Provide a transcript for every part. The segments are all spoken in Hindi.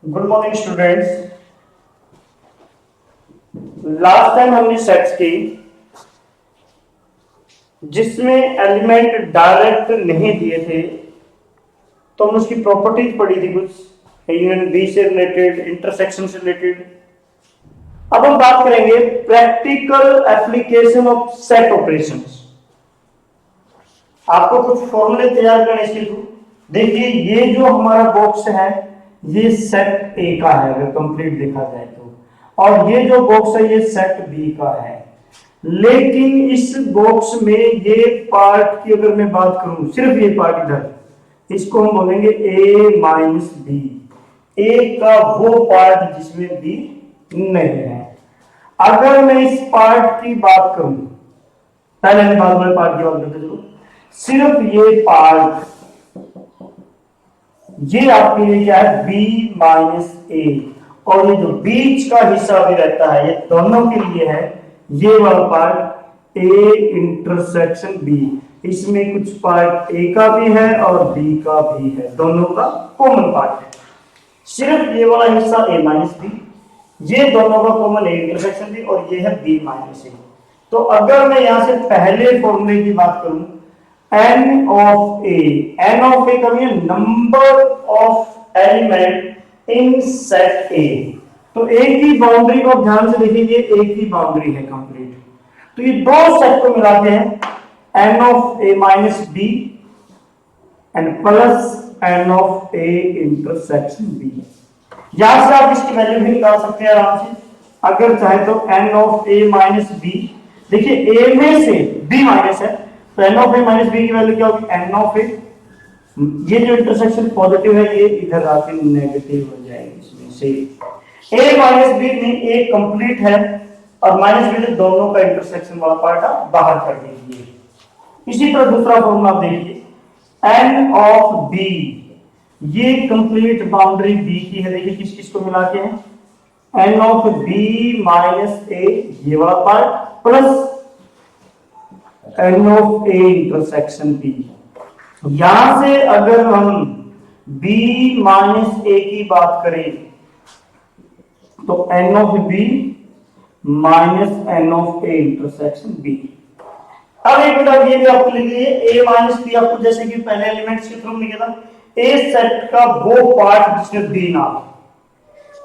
Good morning students. Last time हमने सेट्स की जिसमें एलिमेंट डायरेक्ट नहीं दिए थे, तो हमने उसकी प्रॉपर्टीज पढ़ी थी, कुछ यूनियन बी से रिलेटेड, इंटरसेक्शन से रिलेटेड। अब हम बात करेंगे practical application of set operations. आपको कुछ फॉर्मूले तैयार करने इसके थ्रू। देखिए, ये जो हमारा बॉक्स है ये सेट ए का है अगर कंप्लीट देखा जाए तो, और ये जो बॉक्स है ये सेट बी का है। लेकिन इस बॉक्स में ये पार्ट की अगर मैं बात करूं, सिर्फ ये पार्ट इधर, इसको हम बोलेंगे ए माइनस बी। ए का वो पार्ट जिसमें बी नहीं है। अगर मैं इस पार्ट की बात करूं, पहले मैं बात वाले पार्ट की बात करते चलो, सिर्फ ये पार्ट, ये आपके लिए क्या है, बी माइनस ए, और ये जो बीच का हिस्सा भी रहता है ये दोनों के लिए है, ये वाला पार्ट ए इंटरसेक्शन बी। इसमें कुछ पार्ट ए का भी है और बी का भी है, दोनों का कॉमन पार्ट है। सिर्फ ये वाला हिस्सा ए माइनस बी, ये दोनों का कॉमन ए इंटरसेक्शन बी, और ये है बी माइनस ए। तो अगर मैं यहां से पहले फॉर्मूले की बात करूं, n of a, n of a का मतलब number of element in set A। तो A की बाउंड्री को ध्यान से देखिए, ये A की बाउंड्री है कंप्लीट। तो ये दो सेट को मिलाते हैं n of a minus b and plus n of a intersection b। यहां से आप इसकी वैल्यू भी निकाल सकते हैं आराम से, अगर चाहे तो n of a minus b। देखिए a में से b माइनस है, तो n of A minus B की वैल्यू क्या होगी, n ऑफ ए। ये जो इंटरसेक्शन पॉजिटिव है ये इधर आके नेगेटिव हो जाएगी, इसमें से a माइनस बी में a कंप्लीट है और माइनस बी से दोनों का इंटरसेक्शन वाला पार्ट आप बाहर कर दीजिए। इसी तरह दूसरा फॉर्मूला आप देखिए, n ऑफ b, ये कंप्लीट बाउंड्री b की है। देखिए किस किस को मिला के है, n of b minus a, ये वाला part, plus n of a intersection b। यहां से अगर हम b माइनस a की बात करें तो n of b minus n of a intersection b। अब एक मिनट ये भी आपको लिख लीजिए, a माइनस b आपको जैसे कि पहले एलिमेंट्स के थ्रू लिखा था, a सेट का वो पार्ट जिसमें b ना हो,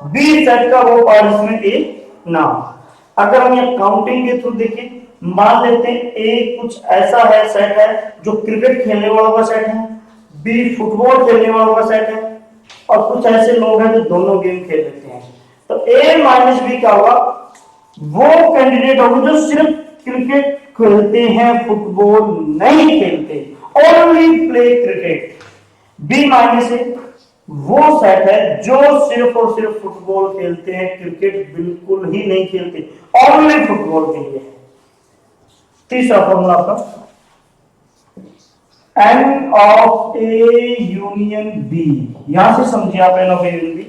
b सेट का वो पार्ट जिसमें a ना हो। अगर हम ये काउंटिंग के थ्रू देखें, मान लेते हैं ए कुछ ऐसा है, सेट है जो क्रिकेट खेलने वालों का सेट है, बी फुटबॉल खेलने वालों का सेट है, और कुछ ऐसे लोग हैं जो दोनों गेम खेल लेते हैं। तो ए माइनस बी क्या होगा, वो कैंडिडेट होगा जो सिर्फ क्रिकेट खेलते हैं, फुटबॉल नहीं खेलते, only play cricket. B minus A वो सेट है जो सिर्फ और सिर्फ फुटबॉल खेलते हैं, क्रिकेट बिल्कुल ही नहीं खेलते, ओनली फुटबॉल के लिए। तीसरा फॉर्मूला आपका n of A union B. यहां से समझिए आप, n of A union B,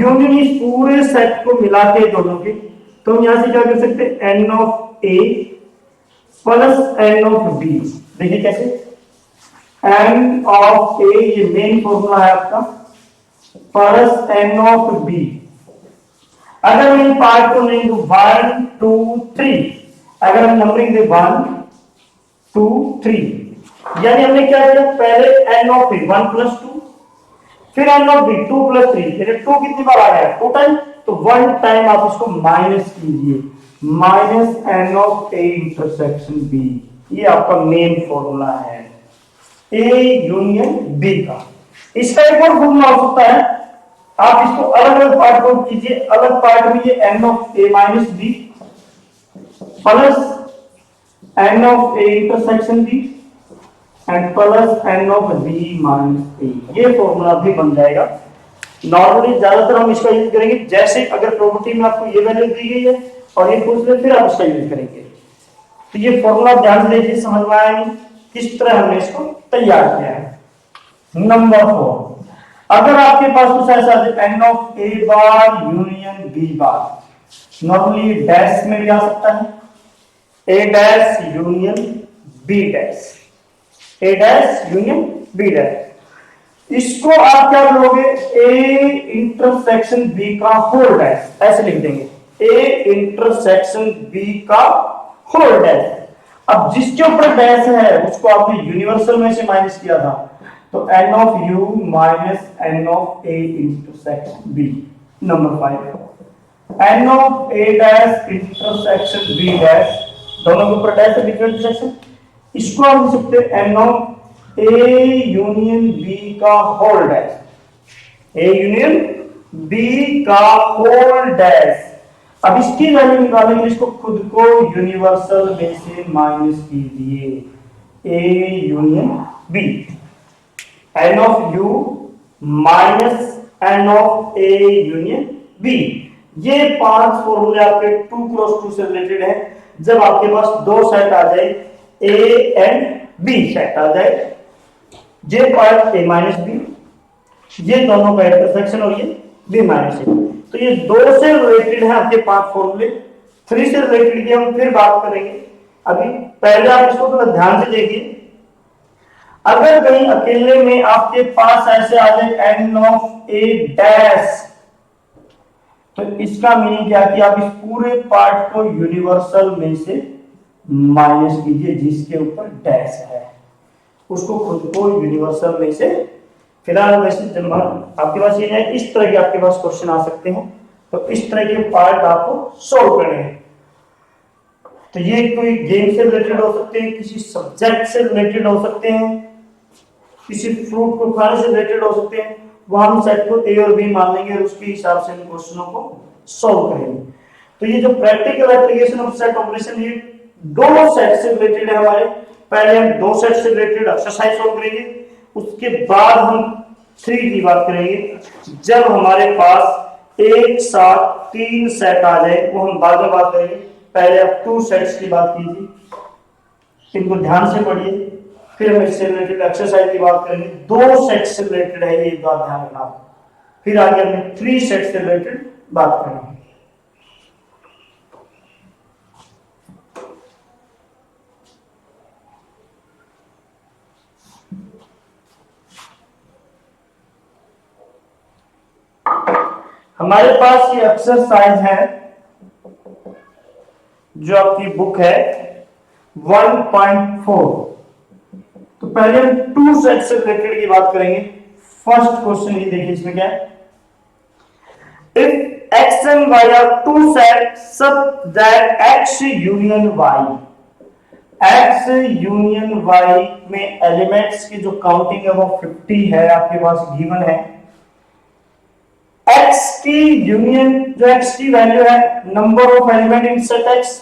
union इस पूरे सेट को मिला के दोनों के, तो हम यहां से क्या कर सकते हैं, n of A plus n of B. देखिए कैसे, n ऑफ ए ये मेन फॉर्मूला है आपका, प्लस n ऑफ बी। अगर मैं पार्ट को नहीं दूं 1 2 3, अगर हम नंबरिंग दे 1 2 3, यानी हमने क्या किया, पहले n ऑफ ए 1 प्लस 2, फिर n ऑफ बी 2 प्लस 3, यानी 2 कितनी बार आ गया, 2 टाइम, तो 1 टाइम आप इसको माइनस कीजिए, minus n of A intersection B. ये आपका मेन फॉर्मूला है ए यूनियन बी का। इसका एक और फॉर्मूला हो सकता है, आप इसको अलग अलग पार्ट को कीजिए, अलग पार्ट में ये n of A minus B plus n of A intersection B and plus n of B minus A, ये फॉर्मूला भी बन जाएगा। नॉर्मली ज्यादातर हम इसका यूज करेंगे, जैसे अगर प्रॉपर्टी में आपको ये वैल्यू दी गई है और ये पूछ ले, फिर आप इसका यूज करेंगे। तो ये फॉर्मूला ध्यान से देखिए, समझ में आया नहीं किस तरह हमने इसको तैयार किया है। नंबर 4, अगर आपके पास कुछ ऐसा है n of A bar union B bar, normally dash में भी आ सकता है, A dash union B dash, A dash union B dash. इसको आप क्या करोगे, ए इंटरसेक्शन बी का होल डैश, ऐसे लिख देंगे, ए इंटरसेक्शन बी का होल डैश। अब जिसके ऊपर डैश है उसको आपने यूनिवर्सल में से माइनस किया था, तो N of U minus N of A intersection B. Number 5, N of A dash intersection B dash, दोनों के ऊपर डैश है, डिफरेंट इंटरसेक्शन, इसको आप लिख सकते हैं n of A union B का whole dash, A union B का होल डैश। अब इसकी वैल्यू निकालेंगे, इसको खुद को यूनिवर्सल में से माइनस कीजिए, A union B, N of U minus N of A union B. ये 5 फॉर्मूले आपके 2 क्रॉस 2 से रिलेटेड है। जब आपके पास दो सेट आ जाए, ए एंड बी सेट आ जाए, जे पार्ट ए माइनस बी, ये दोनों का इंटरसेक्शन और ये बी माइनस ए, तो ये 2 से रिलेटेड है आपके 5 फॉर्मूले। 3 से रिलेटेड की हम फिर बात करेंगे। अभी पहले आप इसको थोड़ा ध्यान से देखिए। अगर कहीं अकेले में आपके पास ऐसे आ जाए एन ऑफ ए डैश, तो इसका मीनिंग क्या कि आप इस पूरे पार्ट को यूनिवर्सल में से माइनस कीजिए, जिसके ऊपर डैश है उसको खुद को यूनिवर्सल में से। फिलहाल वैसे जब आपके पास ये है, इस तरह के आपके पास क्वेश्चन आ सकते हैं, तो इस तरह के पार्ट आपको सोल्व करने हैं। तो ये कोई गेम से रिलेटेड हो सकते हैं, किसी सब्जेक्ट से रिलेटेड हो सकते हैं, किसी फ्रूट को खाने से रिलेटेड हो सकते हैं। वहां हम सेट को ए और बी मान लेंगे और उसके हिसाब से इन क्वेश्चनों को सॉल्व करेंगे। तो ये जो practical application of set operation, ये दोनों सेट से रिलेटेड है हमारे। पहले हम 2 सेट से रिलेटेड एक्सरसाइज सॉल्व करेंगे, उसके बाद हम 3 की बात करेंगे। जब हमारे पास एक साथ 3 सेट आ जाए, वो हम बाद में बात करेंगे। पहले आप 2 सेट्स की बात कीजिए, इनको ध्यान से पढ़िए, फिर हम इससे रिलेटेड एक्सरसाइज की बात करेंगे। 2 सेट से रिलेटेड है, ये बात ध्यान रखना। फिर आगे हम 3 सेट से रिलेटेड बात करेंगे। हमारे पास ये एक्सरसाइज है जो आपकी बुक है 1.4। तो पहले हम 2 सेट से रिलेटेड की बात करेंगे। फर्स्ट क्वेश्चन ये देखिए, इसमें क्या है, if x and y are 2 sets such that x union y, x union y में एलिमेंट्स की जो काउंटिंग है वो 50 है, आपके पास गिवन है। x की यूनियन, जो x की वैल्यू है, number of element in set x,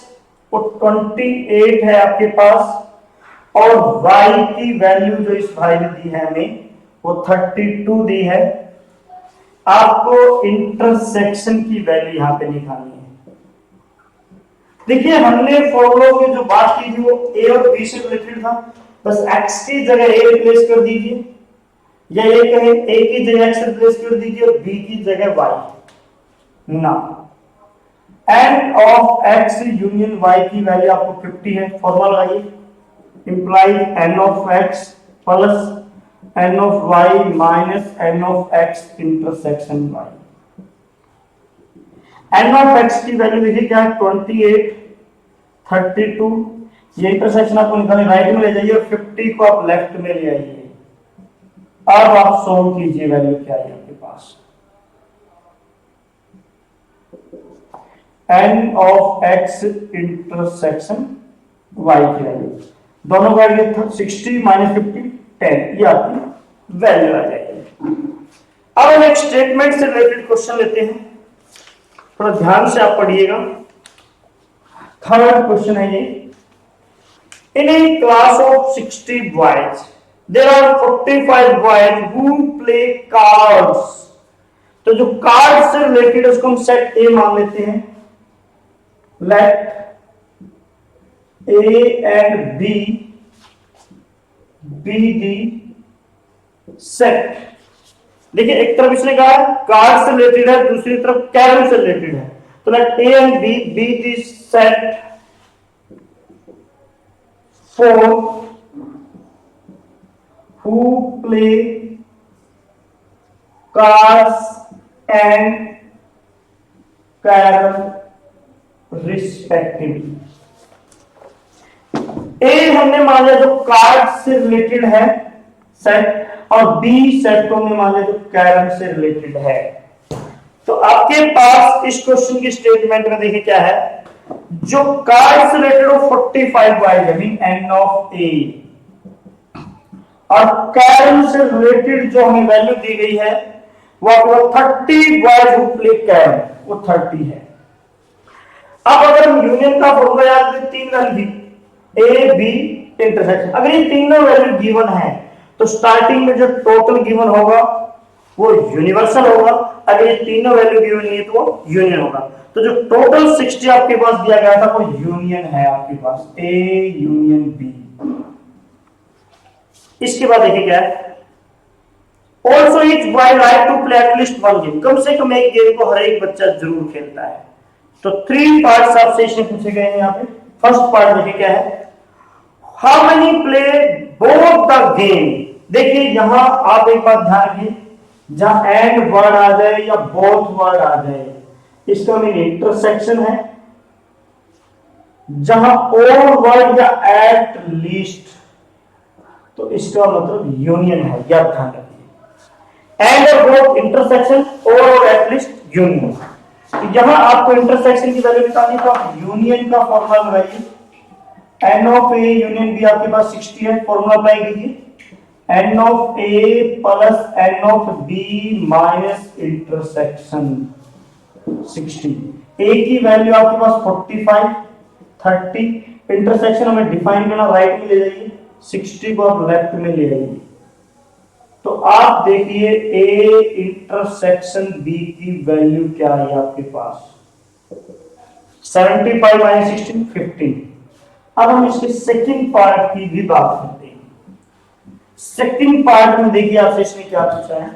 वो 28 है आपके पास, और y की वैल्यू जो इस भाई ने दी है हमें, वो 32 दी है। आपको इंटरसेक्शन की वैल्यू यहां पे निकालनी है। देखिए, हमने फॉर्मूलों की जो बात की थी वो a और b से रिलेटेड था, बस x की जगह a रिप्लेस कर दीजिए, या ये कहें a की जगह x रिप्लेस कर दीजिए और b की जगह y। ना, n of x union y की वैल्यू आपको 50 है। फॉर्मूला लगाइए, imply n of x plus n of y minus n of x intersection y। n of x की वैल्यू देखिए क्या है, 28, 32, ये इंटरसेक्शन आपको निकालने राइट में ले जाइए और 50 को आप लेफ्ट में ले आइए। अब आप सोल्व कीजिए, वैल्यू क्या है आपके पास, n of x intersection y की वैल्यू, दोनों का वैल्यू था 60 माइनस 50 10, ये आपकी वैल्यू आ जाएगी। अब हम एक स्टेटमेंट से रिलेटेड क्वेश्चन लेते हैं, थोड़ा ध्यान से आप पढ़िएगा। थर्ड क्वेश्चन है ये, in a class of 60 boys there are 45 boys who play cards. तो जो कार्ड से रिलेटेड है उसको हम सेट ए मान लेते हैं। Let A and B be the set. देखिए, एक तरफ इसने कहा कार्ड से रिलेटेड है, दूसरी तरफ कैरम से रिलेटेड है, तो let A and B be the set for who play cards and carrom respectively. A हमने मान लिया जो कार्ड से रिलेटेड है सेट, और बी सेट को हमने मान लिया जो कैरम से रिलेटेड है। तो आपके पास इस क्वेश्चन की स्टेटमेंट में देखिए क्या है, जो कार्ड से रिलेटेड हो 45 वाइज है, मीन एन ऑफ ए, और कैरम से रिलेटेड जो हमें वैल्यू दी गई है वो आपको 30 वाइज हु प्ले कैरम, वो 30 है। अब अगर हम यूनियन का फॉर्मूला याद करें, तीन वैल्यू ए बी इंटरसेक्शन, अगर ये तीनों वैल्यू गिवन है तो स्टार्टिंग में जो टोटल गिवन होगा वो यूनिवर्सल होगा, अगर ये तीनों वैल्यू गिवन नहीं है तो वो यूनियन होगा। तो जो टोटल 60 आपके पास दिया गया था वो यूनियन है आपके पास, ए यूनियन बी। इसके बाद देखिए क्या है, also it's by right to play at least one game, कम से कम एक गेम को हर एक बच्चा जरूर खेलता है। तो 3 पार्ट्स आपसे इसमें पूछे गए हैं यहाँ पे। फर्स्ट पार्ट देखिए क्या है, how many play both the game. देखिए यहां आप एक बात ध्यान रखिए, जहां एंड वर्ड आ जाए या बोथ वर्ड आ जाए इसका मीन इंटरसेक्शन है, जहां और वर्ड या एट लीस्ट तो इसका मतलब यूनियन है, या ध्यान रखिए। एंड और बोथ इंटरसेक्शन, और एट लीस्ट यूनियन। यहां आपको इंटरसेक्शन की वैल्यू निकालनी तो आप यूनियन का फॉर्मूला लगाइए, N of A union B आपके पास 60 है, फॉर्मूला अप्लाई कीजिए, N of A plus N of B minus intersection 60। A की वैल्यू आपके पास 45, 30, इंटरसेक्शन हमें डिफाइन करना, राइट में ले जाइए, 60 को आप लेफ्ट में ले आइए। तो आप देखिए ए इंटरसेक्शन बी की वैल्यू क्या है आपके पास, 75 माइनस 16, 15। अब हम इसके सेकंड पार्ट की भी बात करते हैं। सेकंड पार्ट में देखिए आपसे इसने क्या पूछा है,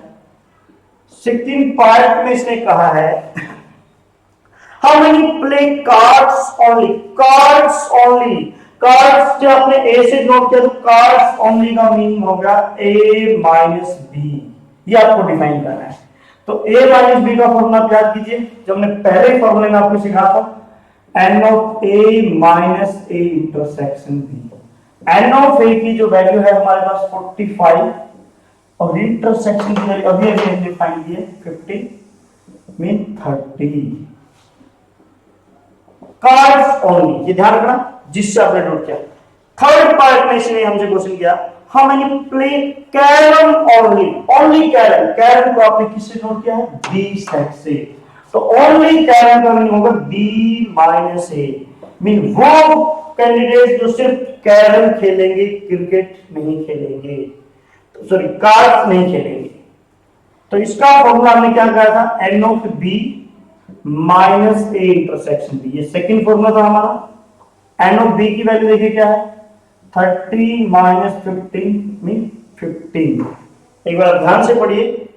सेकंड पार्ट में इसने कहा है how many play cards only, cards only. Cards जो आपने ए से नोट किया तो कार्ड्स ओनली का मीनिंग होगा ए माइनस बी, ये आपको डिफाइन करना है। तो ए माइनस बी का फॉर्मूला याद कीजिए, जो हमने पहले फॉर्मूले में आपको सिखाया था, N of A minus A intersection B. N of A की जो वैल्यू है हमारे पास 45, और इंटरसेक्शन की वैल्यू अभी अभी हमने फाइंड की है 50 मीन 30। कार्ड्स ओनली, ये ध्यान रखना जिससे आपने नोट किया। थर्ड पार्ट में इसने हमसे क्वेश्चन किया how many play carrom only, only carrom. Carrom को आपने किससे नोट किया है, बी सेट से। तो ओनली कैरम का मीनिंग होगा बी माइनस ए, मीन वो कैंडिडेट जो सिर्फ कैरम खेलेंगे, क्रिकेट नहीं खेलेंगे, तो सॉरी कार्ड्स नहीं खेलेंगे। तो इसका फॉर्मूला हमने क्या कहा था, N of B minus A intersection B, ये सेकंड फॉर्मूला था हमारा। एन ऑफ बी की वैल्यू देखिए क्या है, 30 माइनस 15 मीन 15। एक बार ध्यान से पढ़िए,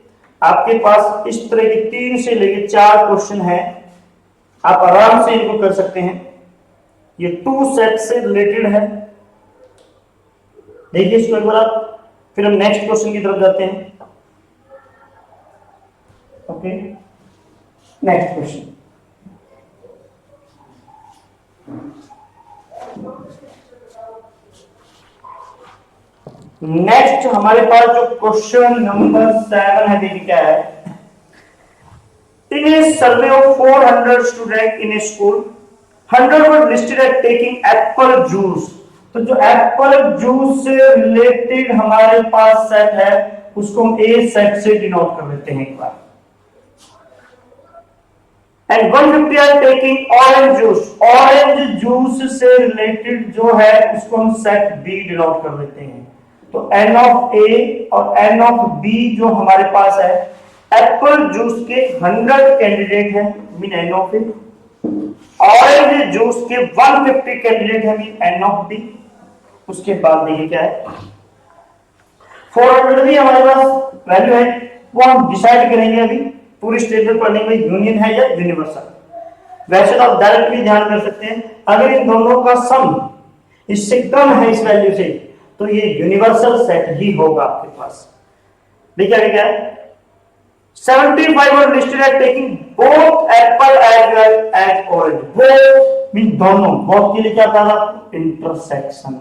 आपके पास इस तरह के 3 से लेके 4 क्वेश्चन है, आप आराम से इनको कर सकते हैं। ये 2 सेट से रिलेटेड है, देखिए इसको एक बार आप, फिर हम नेक्स्ट क्वेश्चन की तरफ जाते हैं। Okay, next question. नेक्स्ट हमारे पास जो क्वेश्चन नंबर 7 है, देखिए क्या है, in a survey of 400 student in a school 100 were listed at taking apple juice. तो जो एप्पल जूस से रिलेटेड हमारे पास सेट है उसको हम ए सेट से डिनोट कर लेते हैं एक बार। And 150 are taking orange juice, orange juice से रिलेटेड जो है उसको हम सेट बी डिनोट कर लेते हैं। तो एन ऑफ ए और एन ऑफ बी जो हमारे पास है, एप्पल जूस के 100 कैंडिडेट हैं, mean N of A, orange juice के 150 कैंडिडेट हैं, मीन एन ऑफ बी। उसके बाद देखिए क्या है, 400 भी हमारे पास वैल्यू है, वो हम डिसाइड करेंगे अभी पूरी स्टेटमेंट पढ़ने में, यूनियन है या यूनिवर्सल। वैसे तो आप डायरेक्ट भी ध्यान कर सकते हैं, अगर इन दोनों का सम इससे कम है इस वैल्यू से तो ये यूनिवर्सल सेट ही होगा आपके पास। देखिए आगे क्या है, 75 were listed as taking both apple as well as orange. Both mean दोनों, both के लिए क्या था आपको इंटरसेक्शन।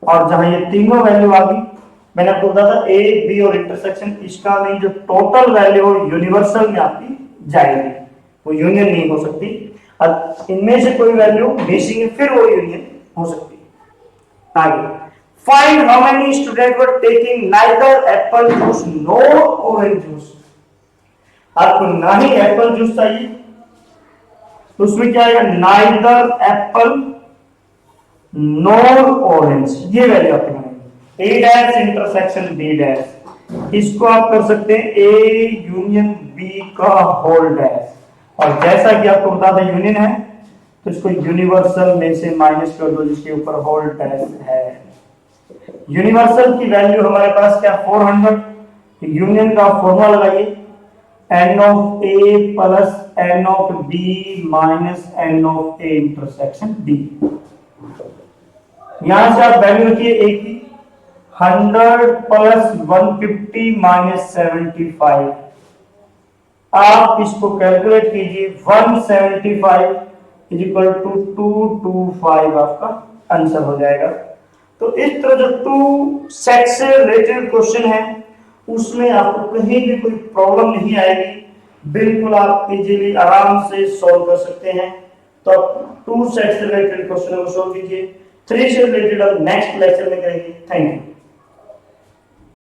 और जहां ये तीनों वैल्यू आ गई, मैंने आपको बताया था ए बी और इंटरसेक्शन, इसका मीन जो टोटल वैल्यू हो यूनिवर्सल में आपकी जाएगी, वो यूनियन नहीं हो सकती। अब इनमें से कोई वैल्यू मिसिंग है, फिर वो यूनियन हो सकती है। आगे, find how many student were taking neither Apple juice nor orange juice. आपको ना ही एप्पल जूस चाहिए, तो उसमें क्या आएगा, नाइदर एप्पल नॉर ऑरेंज, ये वैल्यू आपकी बनेगी। ए डैश इंटरसेक्शन बी डैश, इसको आप कर सकते हैं ए यूनियन बी का होल डैश, और जैसा कि आपको बता दें यूनियन है तो इसको यूनिवर्सल में से माइनस कर दो जिसके ऊपर होल डैश है। यूनिवर्सल की वैल्यू हमारे पास क्या 400, यूनियन का फॉर्मूला लगाइए n of a plus n of b minus n of a intersection b। यहां से आप वैल्यू रखिए a की 100 प्लस 150 माइनस 75, आप इसको कैलकुलेट कीजिए 175 इज इक्वल टू 225 आपका आंसर हो जाएगा। तो इस तरह जो टू सेट से रिलेटेड क्वेश्चन है उसमें आपको कहीं भी कोई प्रॉब्लम नहीं आएगी, बिल्कुल आप इजीली आराम से सॉल्व कर सकते हैं। तो टू सेट से रिलेटेड क्वेश्चन को सॉल्व कीजिए, थ्री से रिलेटेड अब नेक्स्ट लेक्चर में करेंगे। Thank you.